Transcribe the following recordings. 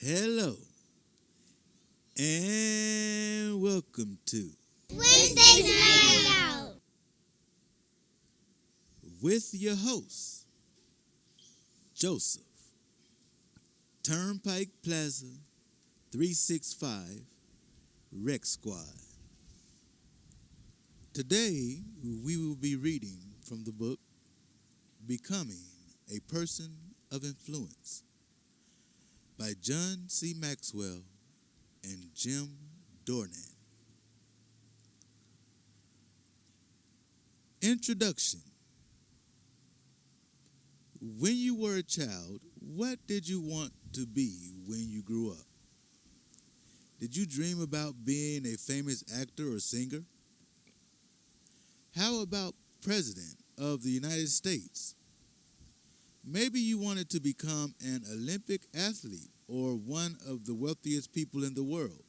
Hello, and welcome to Wednesday's Night Out. with your host, Joseph, Turnpike Plaza 365 Rec Squad. Today, we will be reading from the book Becoming a Person of Influence by John C. Maxwell and Jim Dornan. Introduction. When you were a child, what did you want to be when you grew up? Did you dream about being a famous actor or singer? How about President of the United States? Maybe you wanted to become an Olympic athlete or one of the wealthiest people in the world.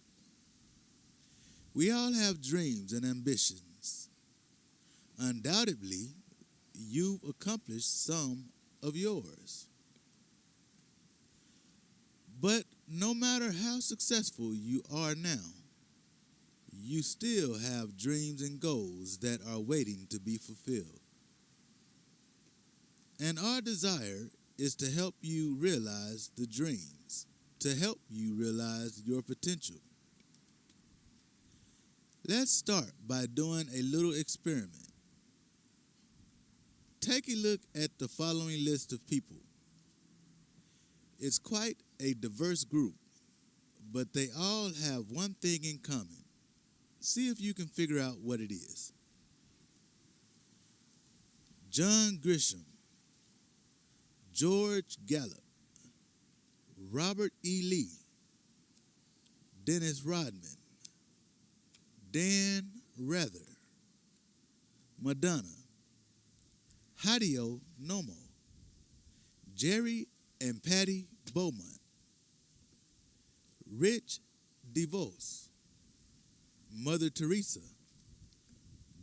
We all have dreams and ambitions. Undoubtedly, you've accomplished some of yours. But no matter how successful you are now, you still have dreams and goals that are waiting to be fulfilled. And our desire is to help you realize the dreams, to help you realize your potential. Let's start by doing a little experiment. Take a look at the following list of people. It's quite a diverse group, but they all have one thing in common. See if you can figure out what it is. John Grisham, George Gallup, Robert E. Lee, Dennis Rodman, Dan Rather, Madonna, Hideo Nomo, Jerry and Patty Beaumont, Rich DeVos, Mother Teresa,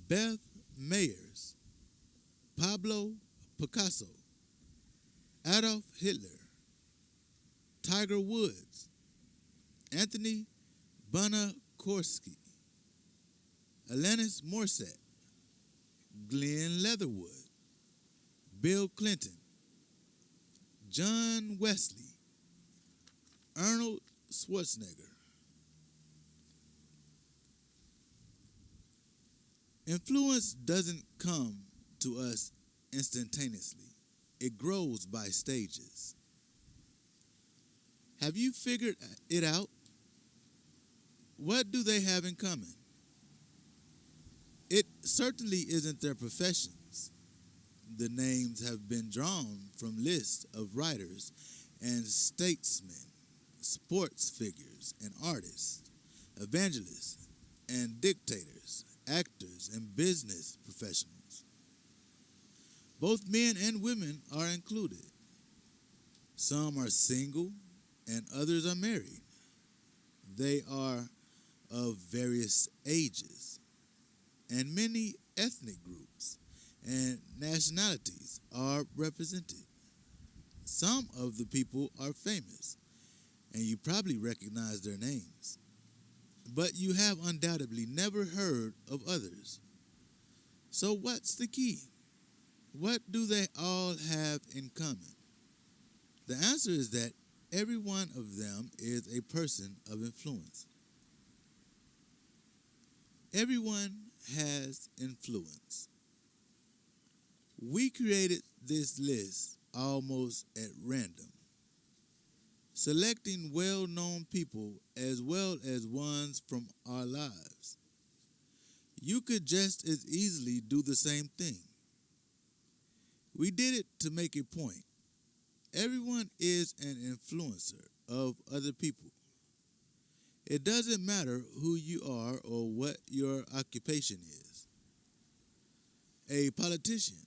Beth Mayers, Pablo Picasso, Adolf Hitler, Tiger Woods, Anthony Bonacorski, Alanis Morissette, Glenn Leatherwood, Bill Clinton, John Wesley, Arnold Schwarzenegger. Influence doesn't come to us instantaneously. It grows by stages. Have you figured it out? What do they have in common? It certainly isn't their professions. The names have been drawn from lists of writers and statesmen, sports figures and artists, evangelists and dictators, actors and business professionals. Both men and women are included. Some are single and others are married. They are of various ages, and many ethnic groups and nationalities are represented. Some of the people are famous, and you probably recognize their names, but you have undoubtedly never heard of others. So what's the key? What do they all have in common? The answer is that every one of them is a person of influence. Everyone has influence. We created this list almost at random, selecting well-known people as well as ones from our lives. You could just as easily do the same thing. We did it to make a point. Everyone is an influencer of other people. It doesn't matter who you are or what your occupation is. A politician,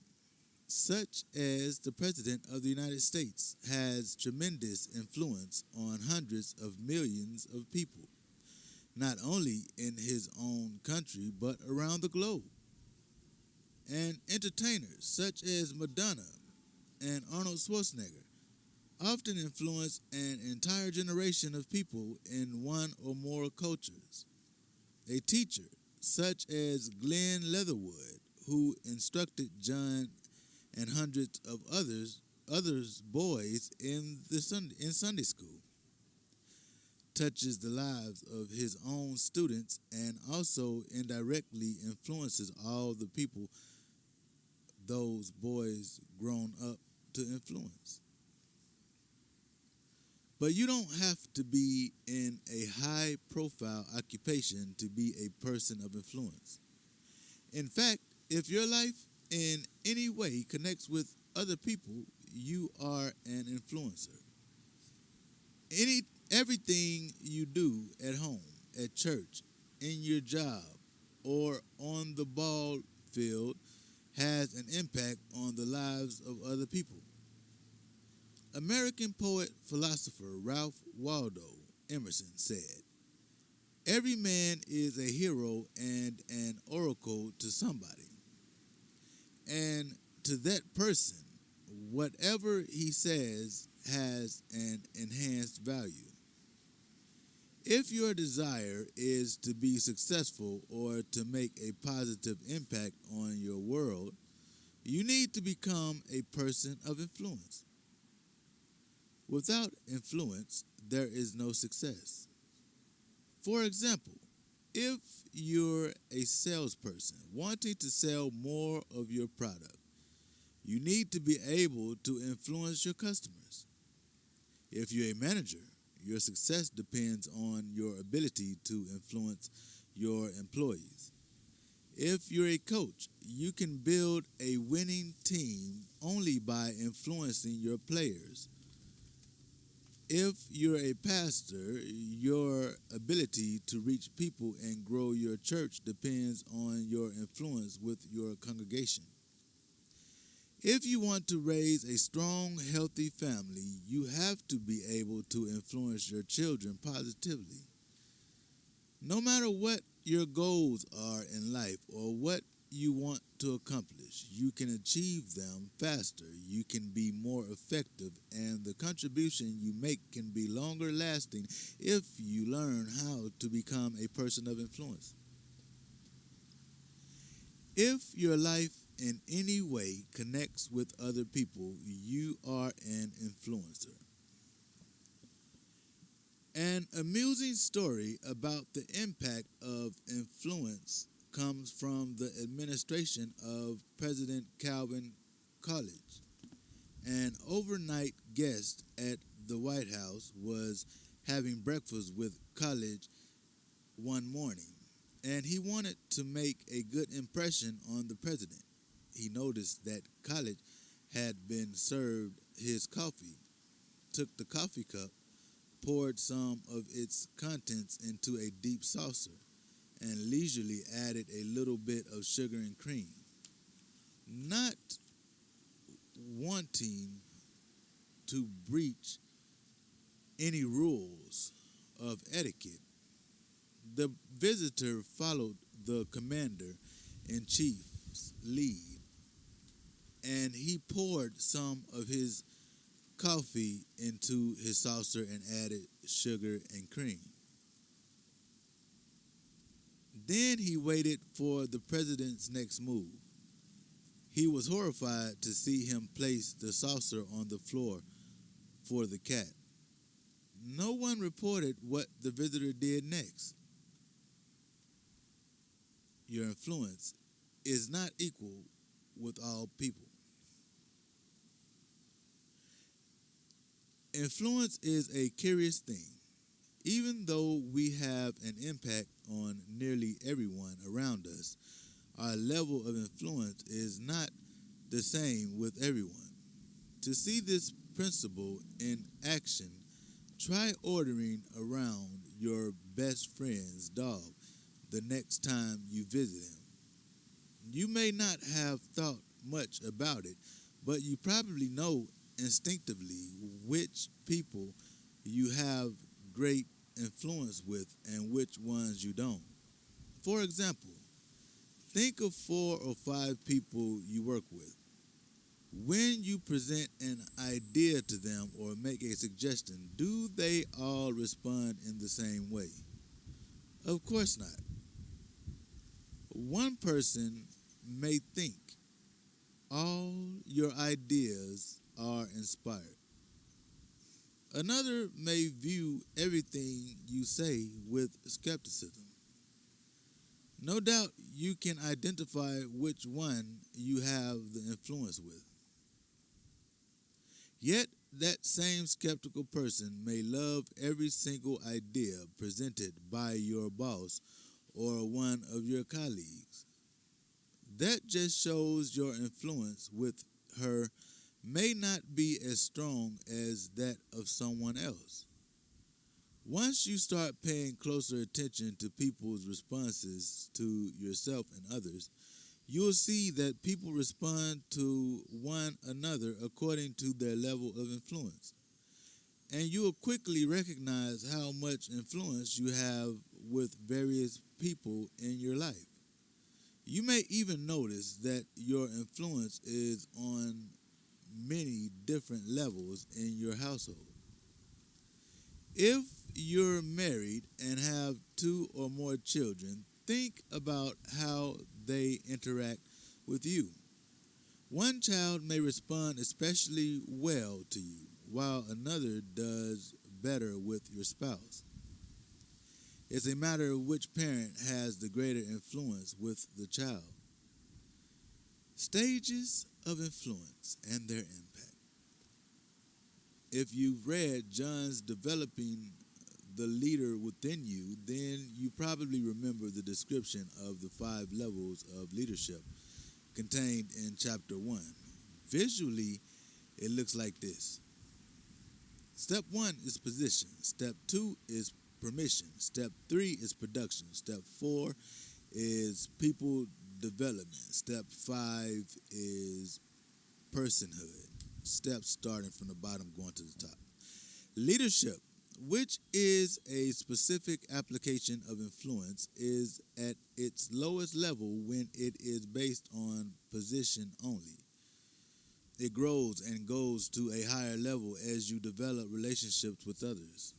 such as the President of the United States, has tremendous influence on hundreds of millions of people, not only in his own country but around the globe. And entertainers such as Madonna and Arnold Schwarzenegger often influence an entire generation of people in one or more cultures. A teacher, such as Glenn Leatherwood, who instructed John and hundreds of others boys in Sunday school, touches the lives of his own students and also indirectly influences all the people those boys grown up to influence. But you don't have to be in a high profile occupation to be a person of influence. In fact, if your life in any way connects with other people, you are an influencer. Everything you do at home, at church, in your job, or on the ball field has an impact on the lives of other people. American poet philosopher Ralph Waldo Emerson said, "Every man is a hero and an oracle to somebody. And to that person, whatever he says has an enhanced value. If your desire is to be successful or to make a positive impact on your world, you need to become a person of influence. Without influence, there is no success. For example, if you're a salesperson wanting to sell more of your product, you need to be able to influence your customers. If you're a manager, your success depends on your ability to influence your employees. If you're a coach, you can build a winning team only by influencing your players. If you're a pastor, your ability to reach people and grow your church depends on your influence with your congregation. If you want to raise a strong, healthy family, you have to be able to influence your children positively. No matter what your goals are in life or what you want to accomplish, you can achieve them faster, you can be more effective, and the contribution you make can be longer lasting if you learn how to become a person of influence. If your life in any way connects with other people, you are an influencer. An amusing story about the impact of influence comes from the administration of President Calvin Coolidge. An overnight guest at the White House was having breakfast with Coolidge one morning, and he wanted to make a good impression on the president. He noticed that Coolidge had been served his coffee, took the coffee cup, poured some of its contents into a deep saucer, and leisurely added a little bit of sugar and cream. Not wanting to breach any rules of etiquette, the visitor followed the commander-in-chief's lead, and he poured some of his coffee into his saucer and added sugar and cream. Then he waited for the president's next move. He was horrified to see him place the saucer on the floor for the cat. No one reported what the visitor did next. Your influence is not equal with all people. Influence is a curious thing. Even though we have an impact on nearly everyone around us, our level of influence is not the same with everyone. To see this principle in action, try ordering around your best friend's dog the next time you visit him. You may not have thought much about it, but you probably know instinctively which people you have great influence with and which ones you don't. For example, think of 4 or 5 people you work with. When you present an idea to them or make a suggestion, do they all respond in the same way? Of course not. One person may think all your ideas are inspired. Another may view everything you say with skepticism. No doubt you can identify which one you have the influence with. Yet, that same skeptical person may love every single idea presented by your boss or one of your colleagues. That just shows your influence with her may not be as strong as that of someone else. Once you start paying closer attention to people's responses to yourself and others, you'll see that people respond to one another according to their level of influence. And you will quickly recognize how much influence you have with various people in your life. You may even notice that your influence is on many different levels in your household. If you're married and have two or more children, think about how they interact with you. One child may respond especially well to you, while another does better with your spouse. It's a matter of which parent has the greater influence with the child. Stages of influence and their impact. If you've read John's Developing the Leader Within You, then you probably remember the description of the 5 levels of leadership contained in chapter 1. Visually, it looks like this. Step 1 is position. Step 2 is permission. Step 3 is production. Step 4 is people development. Step 5 is personhood. Steps starting from the bottom going to the top. Leadership, which is a specific application of influence, is at its lowest level when it is based on position only. It grows and goes to a higher level as you develop relationships with others.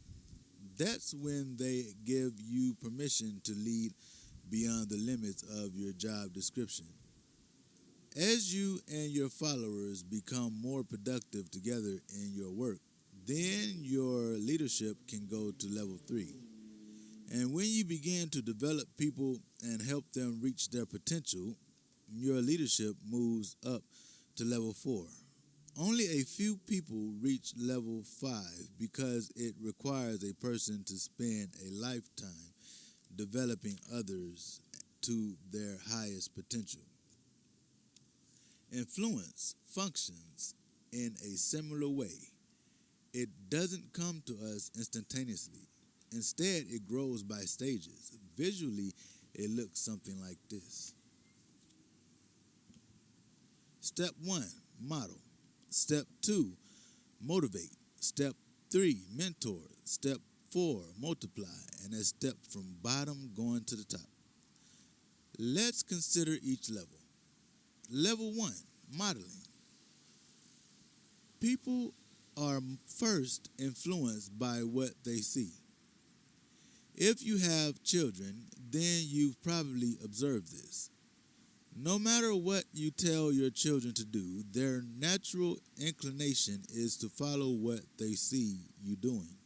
That's when they give you permission to lead beyond the limits of your job description. As you and your followers become more productive together in your work, then your leadership can go to level 3. And when you begin to develop people and help them reach their potential, your leadership moves up to level 4. Only a few people reach level 5 because it requires a person to spend a lifetime developing others to their highest potential. Influence functions in a similar way. It doesn't come to us instantaneously. Instead, it grows by stages. Visually, it looks something like this. Step 1, model. Step 2, motivate. Step 3, mentor. Step 4, multiply. And a step from bottom going to the top. Let's consider each level. Level 1, modeling. People are first influenced by what they see. If you have children, then you've probably observed this. No matter what you tell your children to do, their natural inclination is to follow what they see you doing.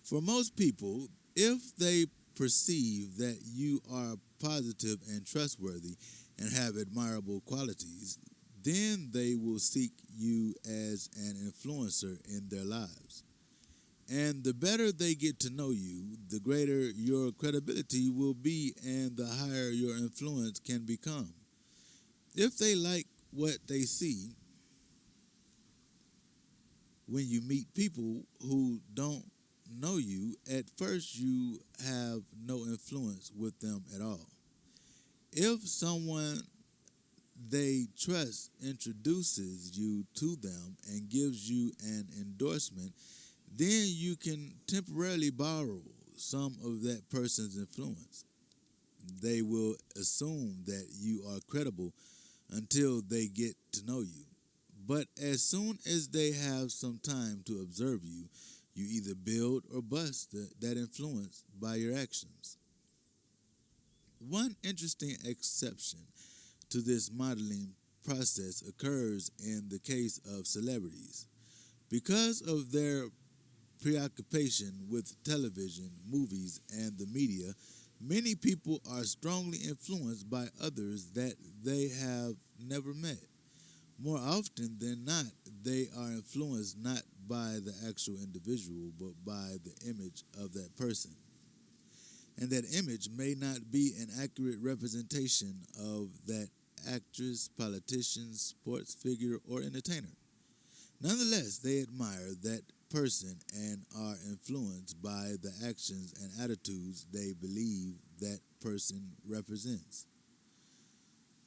For most people, if they perceive that you are positive and trustworthy and have admirable qualities, then they will seek you as an influencer in their lives. And the better they get to know you, the greater your credibility will be and the higher your influence can become. If they like what they see, when you meet people who don't know you, at first you have no influence with them at all. If someone they trust introduces you to them and gives you an endorsement, then you can temporarily borrow some of that person's influence. They will assume that you are credible until they get to know you. But as soon as they have some time to observe you, you either build or bust that influence by your actions. One interesting exception to this modeling process occurs in the case of celebrities. Because of their preoccupation with television, movies, and the media, many people are strongly influenced by others that they have never met. More often than not, they are influenced not by the actual individual, but by the image of that person. And that image may not be an accurate representation of that actress, politician, sports figure, or entertainer. Nonetheless, they admire that person and are influenced by the actions and attitudes they believe that person represents.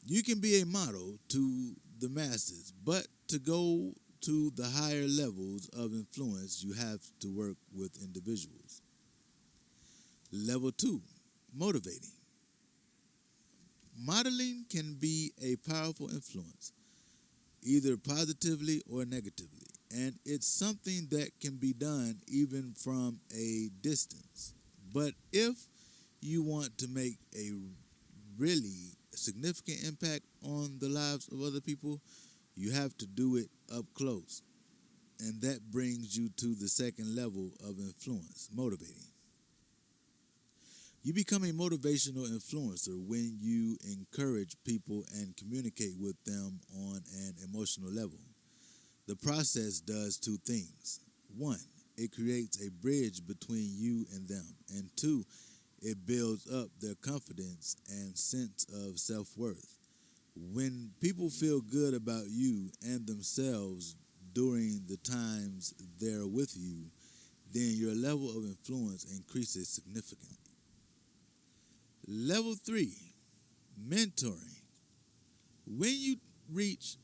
You can be a model to the masses, but to go to the higher levels of influence, you have to work with individuals. Level 2, motivating. Modeling can be a powerful influence, either positively or negatively, and it's something that can be done even from a distance. But if you want to make a really significant impact on the lives of other people, you have to do it up close. And that brings you to the second level of influence, motivating. You become a motivational influencer when you encourage people and communicate with them on an emotional level. The process does two things. One, it creates a bridge between you and them. And two, it builds up their confidence and sense of self-worth. When people feel good about you and themselves during the times they're with you, then your level of influence increases significantly. Level 3, mentoring. When you reach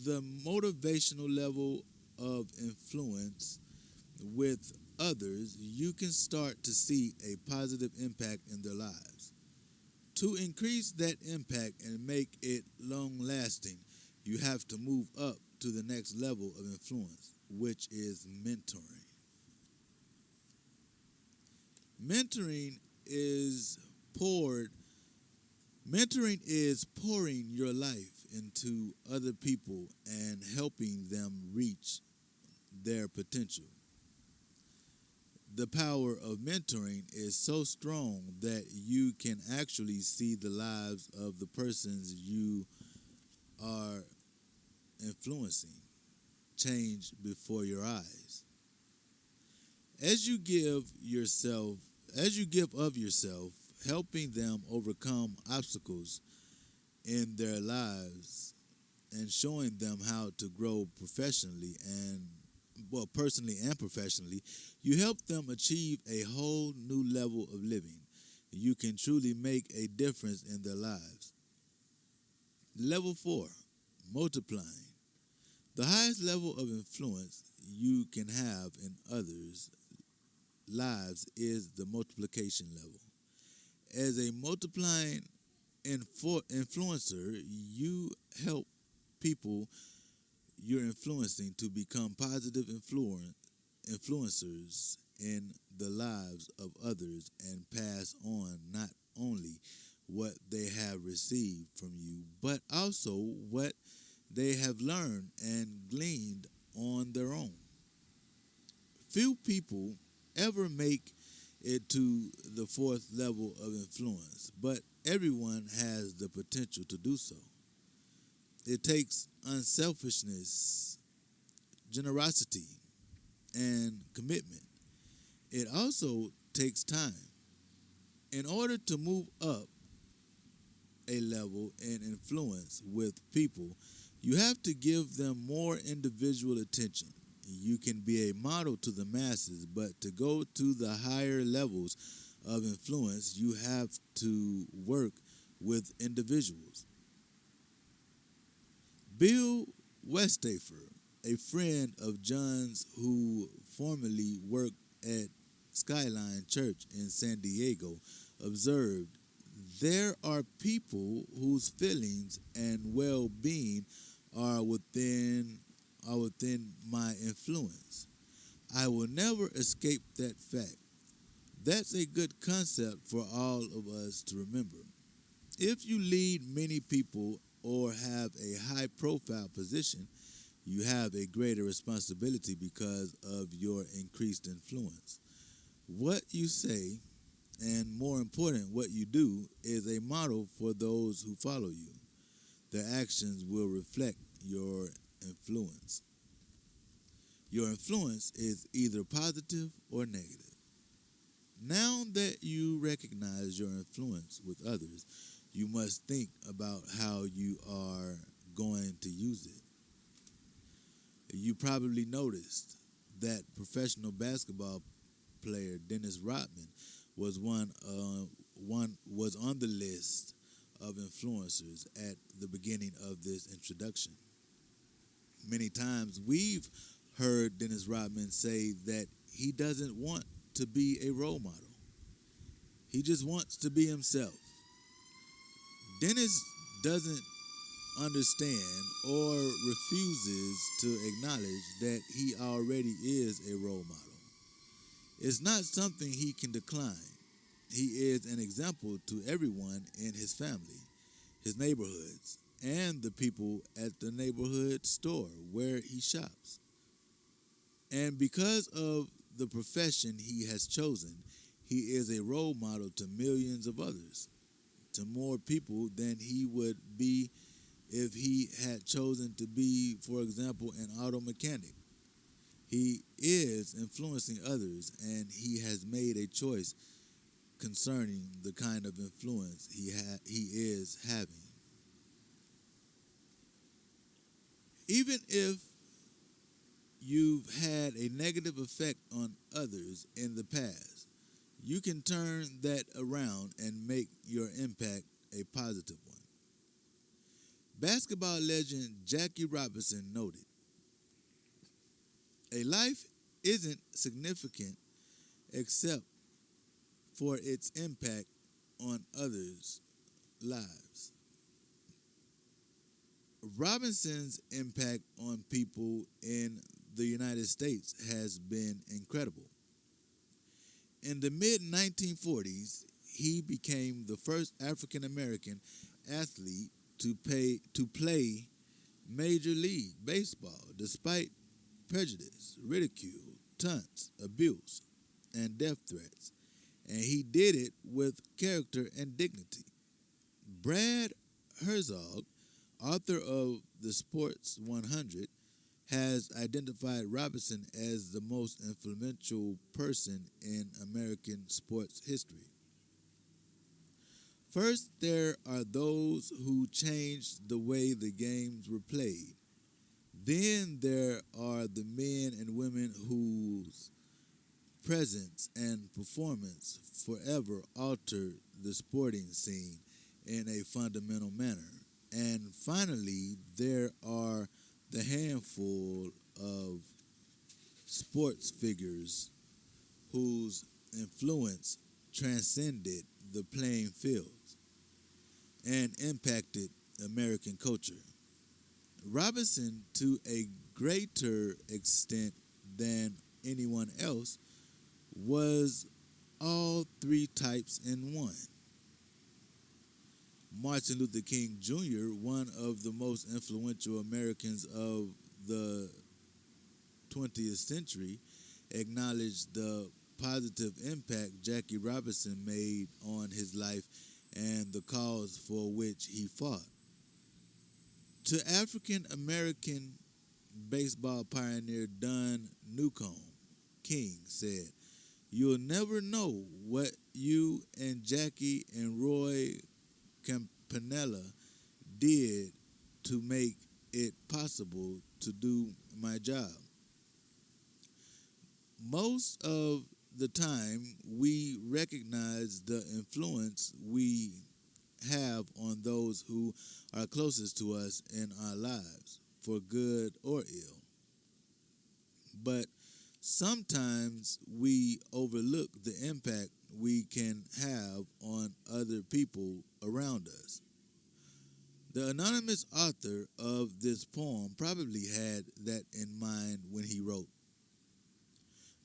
the motivational level of influence with others, you can start to see a positive impact in their lives. To increase that impact and make it long lasting, you have to move up to the next level of influence, which is mentoring. Mentoring is poured Mentoring is pouring your life into other people and helping them reach their potential. The power of mentoring is so strong that you can actually see the lives of the persons you are influencing change before your eyes. As you give of yourself, helping them overcome obstacles in their lives and showing them how to grow personally and professionally, you help them achieve a whole new level of living. You can truly make a difference in their lives. Level 4, multiplying. The highest level of influence you can have in others' lives is the multiplication level. As a multiplying influencer, you help people you're influencing to become positive influencers in the lives of others and pass on not only what they have received from you, but also what they have learned and gleaned on their own. Few people ever make it to the fourth level of influence, but everyone has the potential to do so. It takes unselfishness, generosity, and commitment. It also takes time. In order to move up a level in influence with people, you have to give them more individual attention. You can be a model to the masses, but to go to the higher levels of influence, you have to work with individuals. Bill Westafer, a friend of John's who formerly worked at Skyline Church in San Diego, observed There are people whose feelings and well-being are within are within my influence. I will never escape that fact. That's a good concept for all of us to remember. If you lead many people or have a high profile position, you have a greater responsibility because of your increased influence. What you say, and more important, what you do, is a model for those who follow you. Their actions will reflect your influence. Your influence is either positive or negative. Now that you recognize your influence with others, you must think about how you are going to use it. You probably noticed that professional basketball player Dennis Rodman was on the list of influencers at the beginning of this introduction. Many times we've heard Dennis Rodman say that he doesn't want to be a role model. He just wants to be himself. Dennis doesn't understand or refuses to acknowledge that he already is a role model. It's not something he can decline. He is an example to everyone in his family, his neighborhoods, and the people at the neighborhood store where he shops. And because of the profession he has chosen, he is a role model to millions of others, to more people than he would be if he had chosen to be, for example, an auto mechanic. He is influencing others, and he has made a choice concerning the kind of influence he is having. Even if you've had a negative effect on others in the past, you can turn that around and make your impact a positive one. Basketball legend Jackie Robinson noted, "A life isn't significant except for its impact on others' lives." Robinson's impact on people in the United States has been incredible. In the mid-1940s, he became the first African American athlete to play Major League Baseball despite prejudice, ridicule, taunts, abuse, and death threats. And he did it with character and dignity. Brad Herzog, author of The Sports 100, has identified Robinson as the most influential person in American sports history. First, there are those who changed the way the games were played. Then there are the men and women whose presence and performance forever altered the sporting scene in a fundamental manner. And finally, there are the handful of sports figures whose influence transcended the playing fields and impacted American culture. Robinson, to a greater extent than anyone else, was all three types in one. Martin Luther King Jr., one of the most influential Americans of the 20th century, acknowledged the positive impact Jackie Robinson made on his life and the cause for which he fought. To African American baseball pioneer Don Newcomb, King said, "You'll never know what you and Jackie and Roy Campanella did to make it possible to do my job." Most of the time, we recognize the influence we have on those who are closest to us in our lives, for good or ill. But sometimes we overlook the impact we can have on other people around us. The anonymous author of this poem probably had that in mind when he wrote,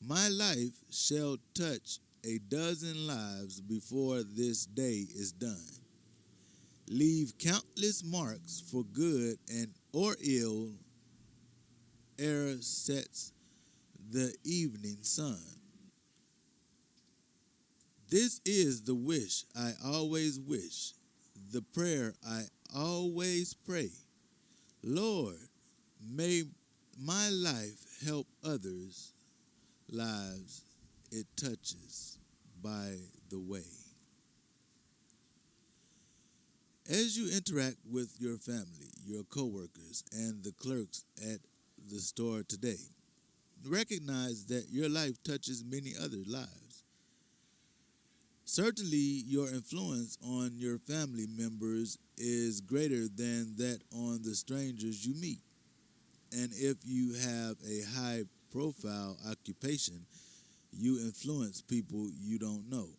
"My life shall touch a dozen lives before this day is done. Leave countless marks for good and or ill ere sets the evening sun. This is the wish I always wish, the prayer I always pray. Lord, may my life help others' lives it touches by the way." As you interact with your family, your coworkers, and the clerks at the store today, recognize that your life touches many other lives. Certainly, your influence on your family members is greater than that on the strangers you meet. And if you have a high profile occupation, you influence people you don't know.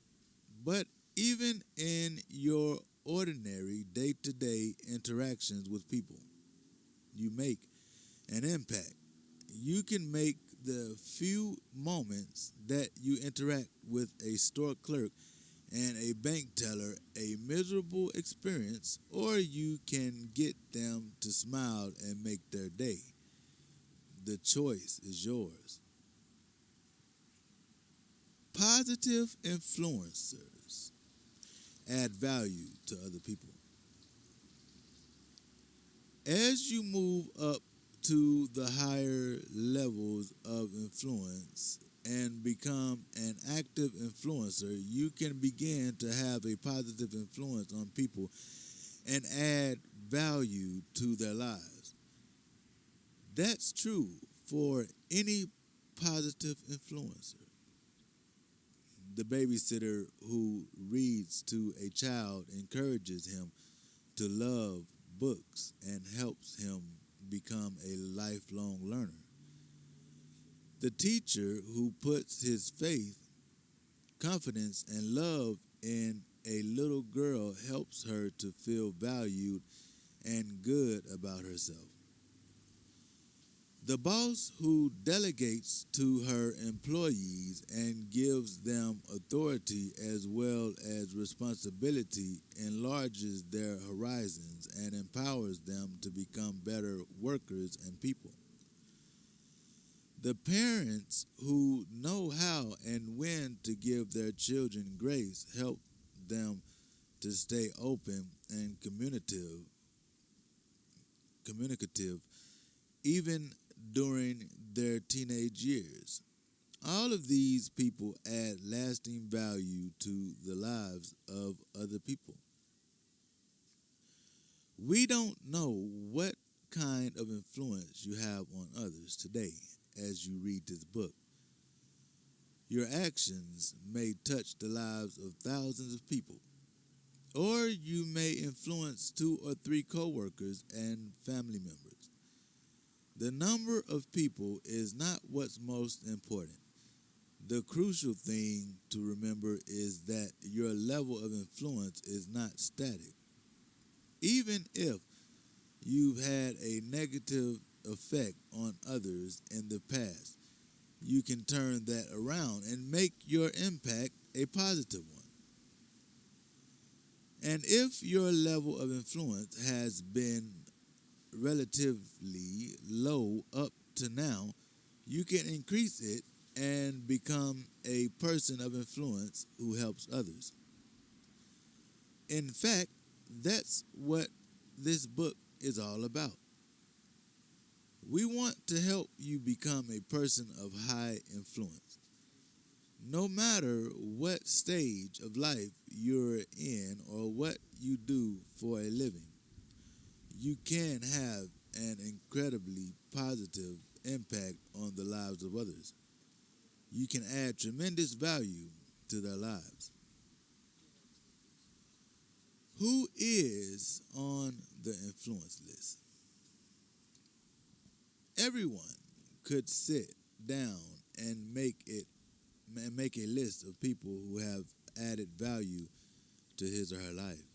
But even in your ordinary day-to-day interactions with people, you make an impact. You can make the few moments that you interact with a store clerk and a bank teller a miserable experience, or you can get them to smile and make their day. The choice is yours. Positive influencers add value to other people. As you move up to the higher levels of influence and become an active influencer, you can begin to have a positive influence on people and add value to their lives. That's true for any positive influencer. The babysitter who reads to a child encourages him to love books and helps him become a lifelong learner. The teacher who puts his faith, confidence, and love in a little girl helps her to feel valued and good about herself. The boss who delegates to her employees and gives them authority as well as responsibility enlarges their horizons and empowers them to become better workers and people. The parents who know how and when to give their children grace help them to stay open and communicative even during their teenage years. All of these people add lasting value to the lives of other people. We don't know what kind of influence you have on others today as you read this book. Your actions may touch the lives of thousands of people, or you may influence 2 or 3 coworkers and family members. The number of people is not what's most important. The crucial thing to remember is that your level of influence is not static. Even if you've had a negative effect on others in the past, you can turn that around and make your impact a positive one. And if your level of influence has been relatively low up to now, you can increase it and become a person of influence who helps others. In fact, that's what this book is all about. We want to help you become a person of high influence. No matter what stage of life you're in or what you do for a living, you can have an incredibly positive impact on the lives of others. You can add tremendous value to their lives. Who is on the influence list? Everyone could sit down and make and make a list of people who have added value to his or her life.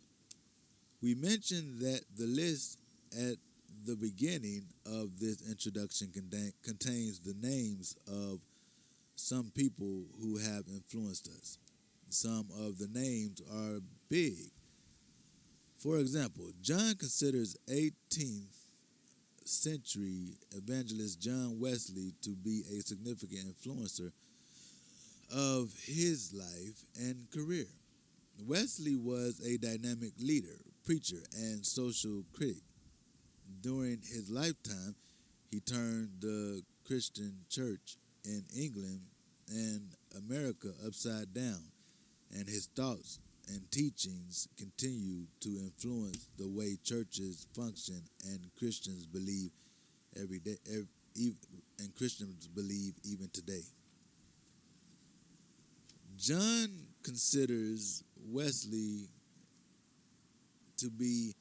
We mentioned that the list at the beginning of this introduction contains the names of some people who have influenced us. Some of the names are big. For example, John considers 18th century evangelist John Wesley to be a significant influencer of his life and career. Wesley was a dynamic leader, preacher, and social critic. During his lifetime, he turned the Christian church in England and America upside down, and his thoughts and teachings continue to influence the way churches function and Christians believe every day, and Christians believe even today. John considers Wesley to be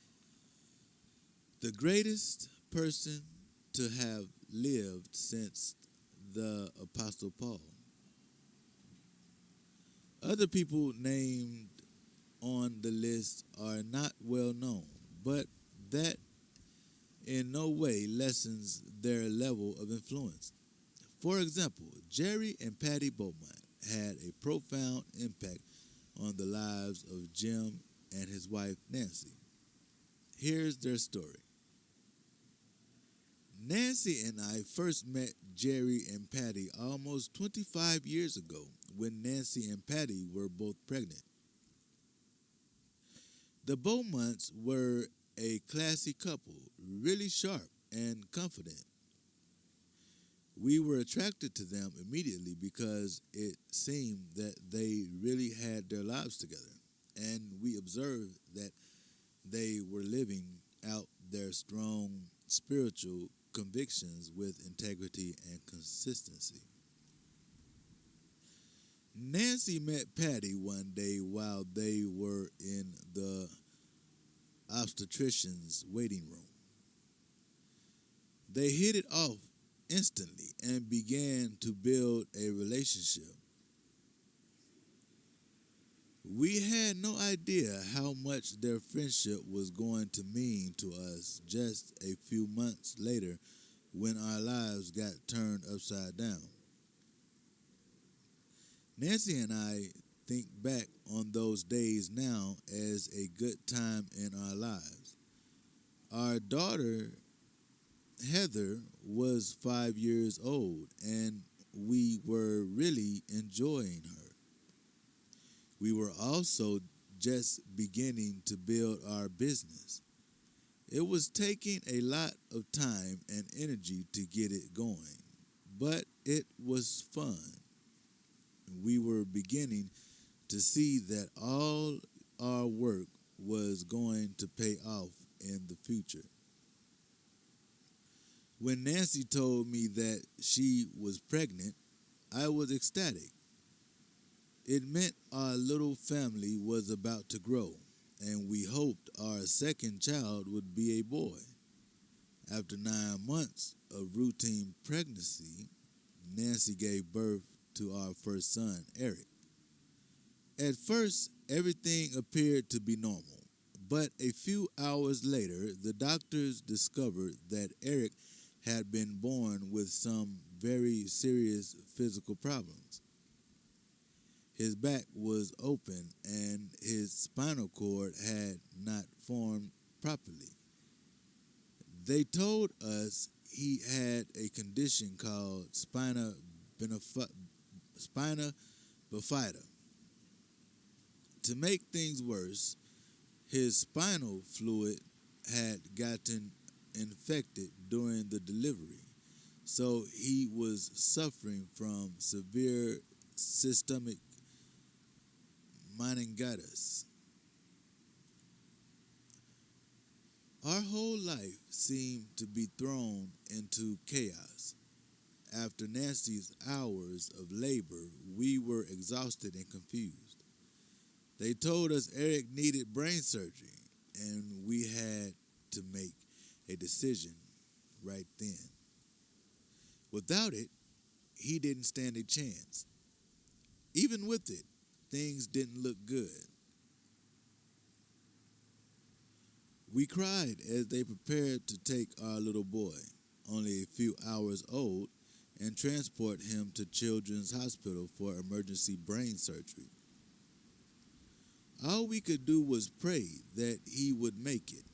the greatest person to have lived since the Apostle Paul. Other people named on the list are not well known, but that in no way lessens their level of influence. For example, Jerry and Patty Beaumont had a profound impact on the lives of Jim and his wife Nancy. Here's their story. Nancy and I first met Jerry and Patty almost 25 years ago when Nancy and Patty were both pregnant. The Beaumonts were a classy couple, really sharp and confident. We were attracted to them immediately because it seemed that they really had their lives together, and we observed that they were living out their strong spiritual convictions with integrity and consistency. Nancy met Patty one day while they were in the obstetrician's waiting room. They hit it off instantly and began to build a relationship. We had no idea how much their friendship was going to mean to us just a few months later when our lives got turned upside down. Nancy and I think back on those days now as a good time in our lives. Our daughter, Heather, was 5 years old, and we were really enjoying her. We were also just beginning to build our business. It was taking a lot of time and energy to get it going, but it was fun. We were beginning to see that all our work was going to pay off in the future. When Nancy told me that she was pregnant, I was ecstatic. It meant our little family was about to grow, and we hoped our second child would be a boy. After 9 months of routine pregnancy, Nancy gave birth to our first son, Eric. At first, everything appeared to be normal, but a few hours later, the doctors discovered that Eric had been born with some very serious physical problems. His back was open and his spinal cord had not formed properly. They told us he had a condition called spina bifida. To make things worse, his spinal fluid had gotten infected during the delivery, so he was suffering from severe systemic meningitis. Our whole life seemed to be thrown into chaos. After Nancy's hours of labor, we were exhausted and confused. They told us Eric needed brain surgery, and we had to make a decision right then. Without it, he didn't stand a chance. Even with it, things didn't look good. We cried as they prepared to take our little boy, only a few hours old, and transport him to Children's Hospital for emergency brain surgery. All we could do was pray that he would make it.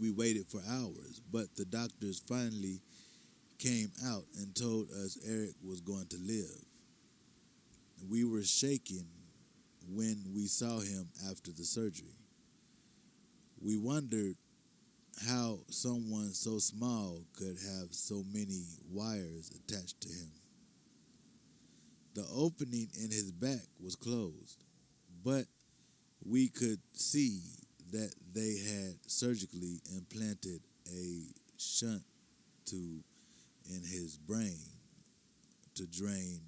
We waited for hours, but the doctors finally came out and told us Eric was going to live. We were shaken when we saw him after the surgery. We wondered how someone so small could have so many wires attached to him. The opening in his back was closed, but we could see that they had surgically implanted a shunt tube in his brain to drain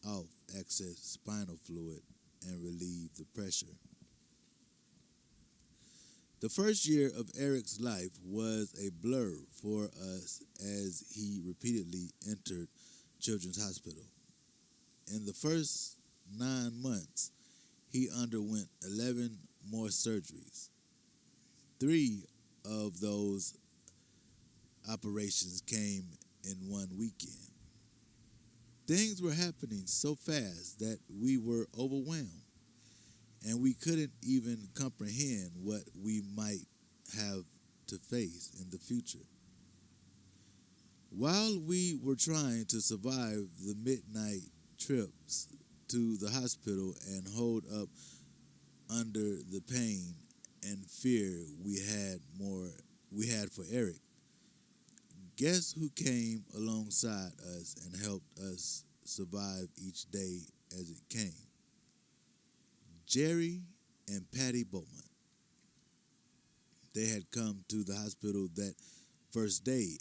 off excess spinal fluid and relieve the pressure. The first year of Eric's life was a blur for us as he repeatedly entered Children's Hospital. In the first 9 months, he underwent 11 more surgeries. 3 of those operations came in one weekend. Things were happening so fast that we were overwhelmed, and we couldn't even comprehend what we might have to face in the future. While we were trying to survive the midnight trips to the hospital and hold up under the pain and fear we had for Eric, guess who came alongside us and helped us survive each day as it came? Jerry and Patty Beaumont. They had come to the hospital that first day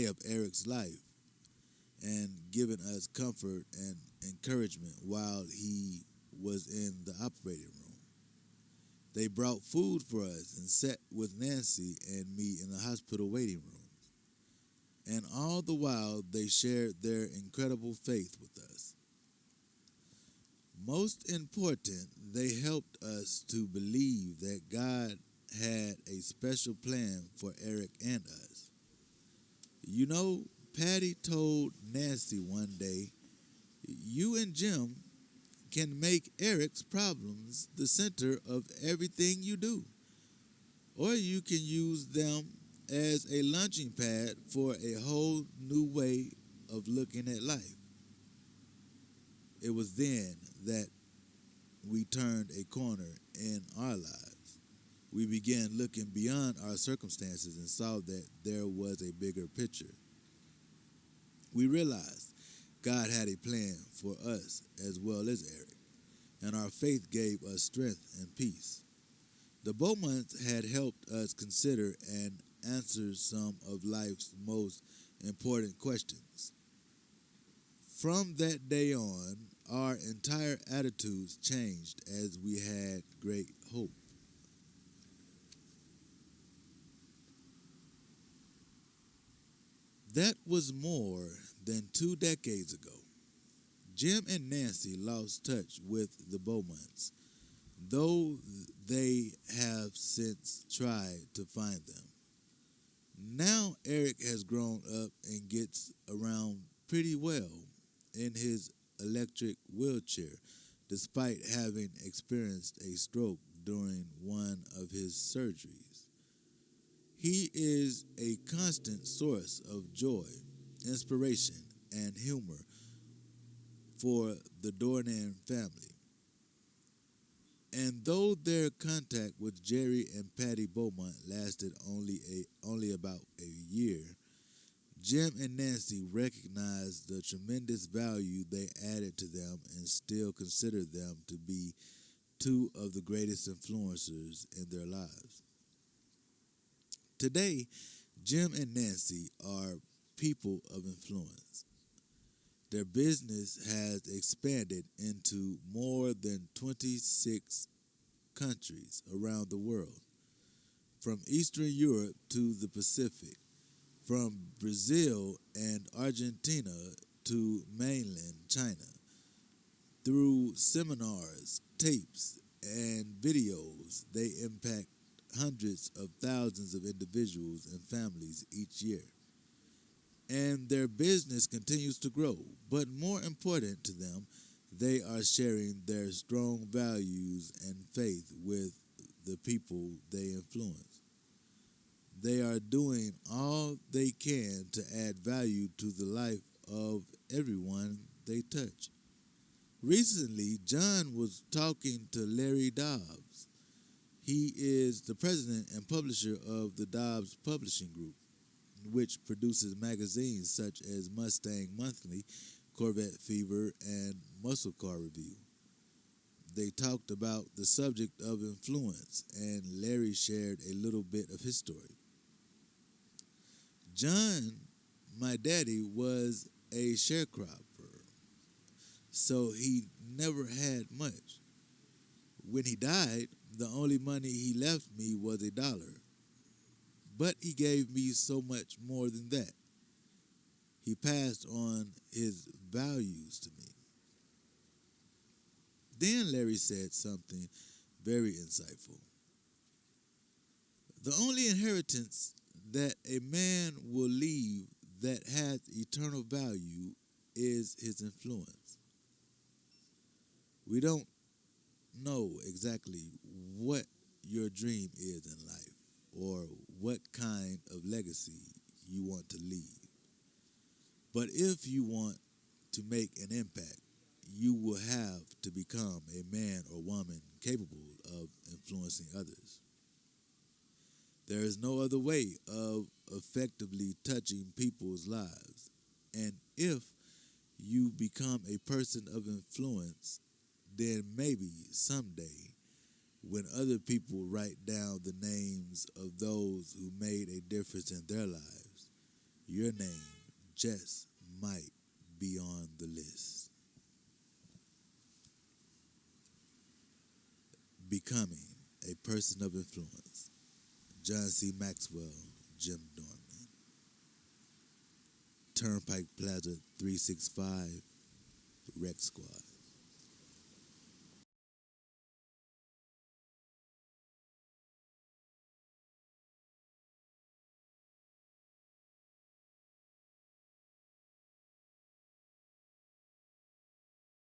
of Eric's life and given us comfort and encouragement while he was in the operating room. They brought food for us and sat with Nancy and me in the hospital waiting rooms. And all the while, they shared their incredible faith with us. Most important, they helped us to believe that God had a special plan for Eric and us. You know, Patty told Nancy one day, "You and Jim can make Eric's problems the center of everything you do. Or you can use them as a launching pad for a whole new way of looking at life." It was then that we turned a corner in our lives. We began looking beyond our circumstances and saw that there was a bigger picture. We realized God had a plan for us as well as Eric, and our faith gave us strength and peace. The Beaumonts had helped us consider and answer some of life's most important questions. From that day on, our entire attitudes changed as we had great hope. That was more than 2 decades ago. Jim and Nancy lost touch with the Beaumonts, though they have since tried to find them. Now Eric has grown up and gets around pretty well in his electric wheelchair, despite having experienced a stroke during one of his surgeries. He is a constant source of joy, inspiration, and humor for the Dornan family. And though their contact with Jerry and Patty Beaumont lasted only about a year, Jim and Nancy recognized the tremendous value they added to them and still consider them to be 2 of the greatest influencers in their lives. Today, Jim and Nancy are people of influence. Their business has expanded into more than 26 countries around the world, from Eastern Europe to the Pacific, from Brazil and Argentina to mainland China. Through seminars, tapes, and videos, they impact hundreds of thousands of individuals and families each year. And their business continues to grow. But more important to them, they are sharing their strong values and faith with the people they influence. They are doing all they can to add value to the life of everyone they touch. Recently, John was talking to Larry Dobbs. He is the president and publisher of the Dobbs Publishing Group, which produces magazines such as Mustang Monthly, Corvette Fever, and Muscle Car Review. They talked about the subject of influence, and Larry shared a little bit of his story. John, my daddy, was a sharecropper, so he never had much. When he died, the only money he left me was $1. But he gave me so much more than that. He passed on his values to me. Then Larry said something very insightful. The only inheritance that a man will leave that has eternal value is his influence. We don't know exactly what your dream is in life or what kind of legacy you want to leave. But if you want to make an impact, you will have to become a man or woman capable of influencing others. There is no other way of effectively touching people's lives. And if you become a person of influence, then maybe someday, when other people write down the names of those who made a difference in their lives, your name just might be on the list. Becoming a person of influence. John C. Maxwell, Jim Dornan. Turnpike Plaza 365, Rec Squad.